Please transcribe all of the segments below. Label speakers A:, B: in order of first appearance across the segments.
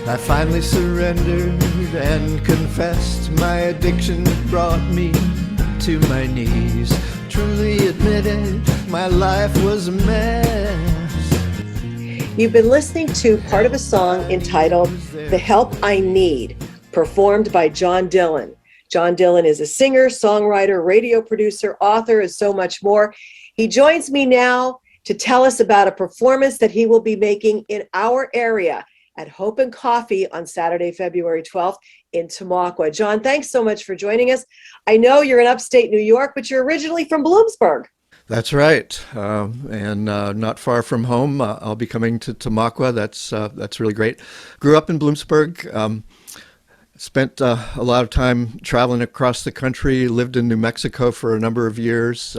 A: I finally surrendered and confessed my addiction brought me to my knees. Truly admitted my life was a mess.
B: You've been listening to part of a song entitled The Help I Need, performed by John Dillon. John Dillon is a singer, songwriter, radio producer, author, and so much more. He joins me now to tell us about a performance that he will be making in our area at Hope and Coffee on Saturday, February 12th in Tamaqua. John, thanks so much for joining us. I know you're in upstate New York, but you're originally from Bloomsburg.
A: That's right, and not far from home. I'll be coming to Tamaqua. That's really great. Grew up in Bloomsburg. Spent a lot of time traveling across the country. Lived in New Mexico for a number of years.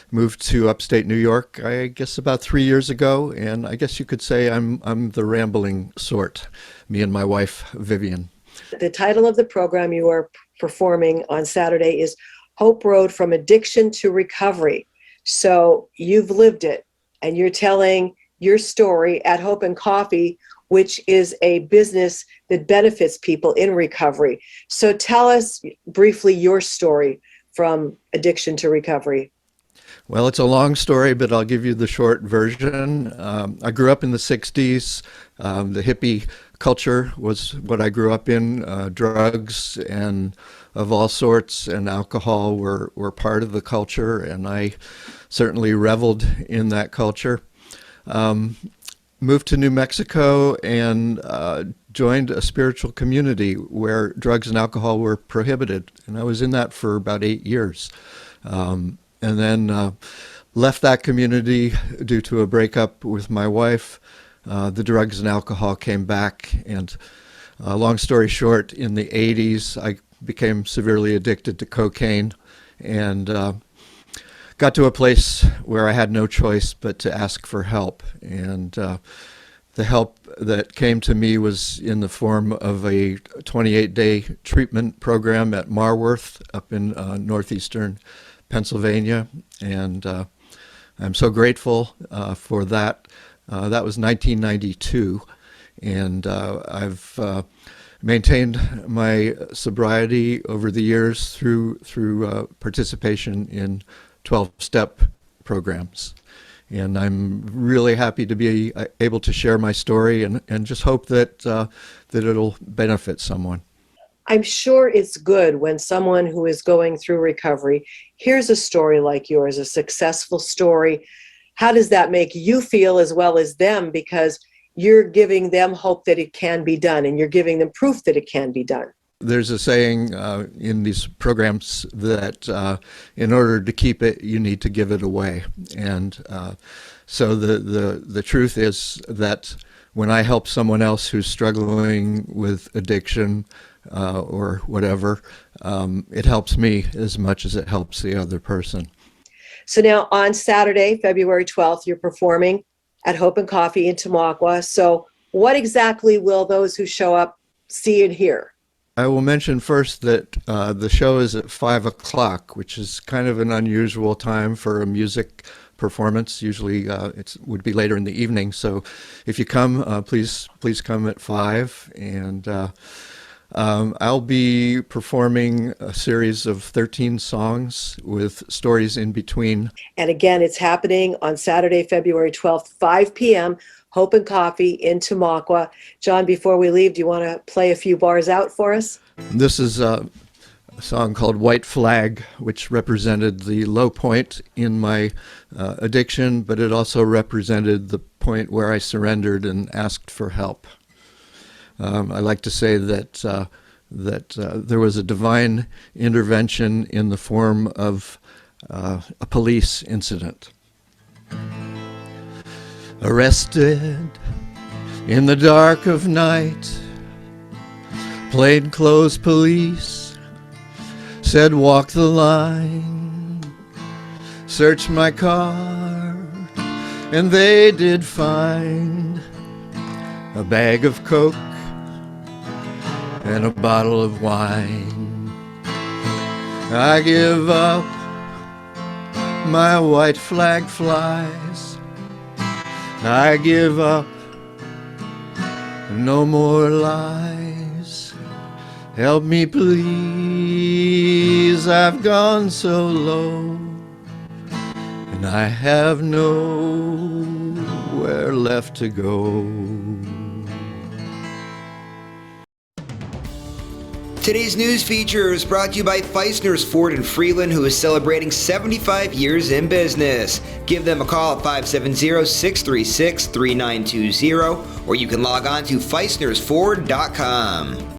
A: Moved to upstate New York, I guess about 3 years ago, and I guess you could say I'm the rambling sort. Me and my wife, Vivian.
B: The title of the program you are performing on Saturday is Hope Road from Addiction to Recovery. So you've lived it, and you're telling your story at Hope and Coffee, which is a business that benefits people in recovery. So tell us briefly your story from addiction to recovery.
A: Well, it's a long story, but I'll give you the short version. I grew up in the 60s. The hippie culture was what I grew up in. Drugs and of all sorts and alcohol were part of the culture, and I certainly reveled in that culture. Moved to New Mexico and joined a spiritual community where drugs and alcohol were prohibited, and I was in that for about 8 years. And then left that community due to a breakup with my wife. The drugs and alcohol came back, and long story short, in the 80s, I became severely addicted to cocaine and got to a place where I had no choice but to ask for help. And the help that came to me was in the form of a 28-day treatment program at Marworth up in northeastern Pennsylvania, and I'm so grateful for that. That was 1992, and I've maintained my sobriety over the years through participation in 12-step programs. And I'm really happy to be able to share my story and just hope that it'll benefit someone.
B: I'm sure it's good when someone who is going through recovery hears a story like yours, a successful story. How does that make you feel as well as them? Because you're giving them hope that it can be done, and you're giving them proof that it can be done.
A: There's a saying in these programs that in order to keep it, you need to give it away. And so the truth is that when I help someone else who's struggling with addiction, or whatever, it helps me as much as it helps the other person.
B: So now on Saturday, February 12th, you're performing at Hope and Coffee in Tamaqua. So what exactly will those who show up see and hear?
A: I will mention first that the show is at 5 o'clock, which is kind of an unusual time for a music performance. Usually it would be later in the evening. So if you come, please come at 5. And I'll be performing a series of 13 songs with stories in between.
B: And again, it's happening on Saturday, February 12th, 5 p.m., Hope and Coffee in Tamaqua. John, before we leave, do you want to play a few bars out for us?
A: This is a song called White Flag, which represented the low point in my addiction, but it also represented the point where I surrendered and asked for help. I like to say that there was a divine intervention in the form of a police incident. Arrested in the dark of night, plainclothes police said walk the line, searched my car, and they did find a bag of Coke and a bottle of wine. I give up, my white flag flies. I give up, No more lies. Help me, please. I've gone so low, and I have nowhere left to go.
C: Today's news feature is brought to you by Feisner's Ford in Freeland, who is celebrating 75 years in business. Give them a call at 570-636-3920, or you can log on to feisnersford.com.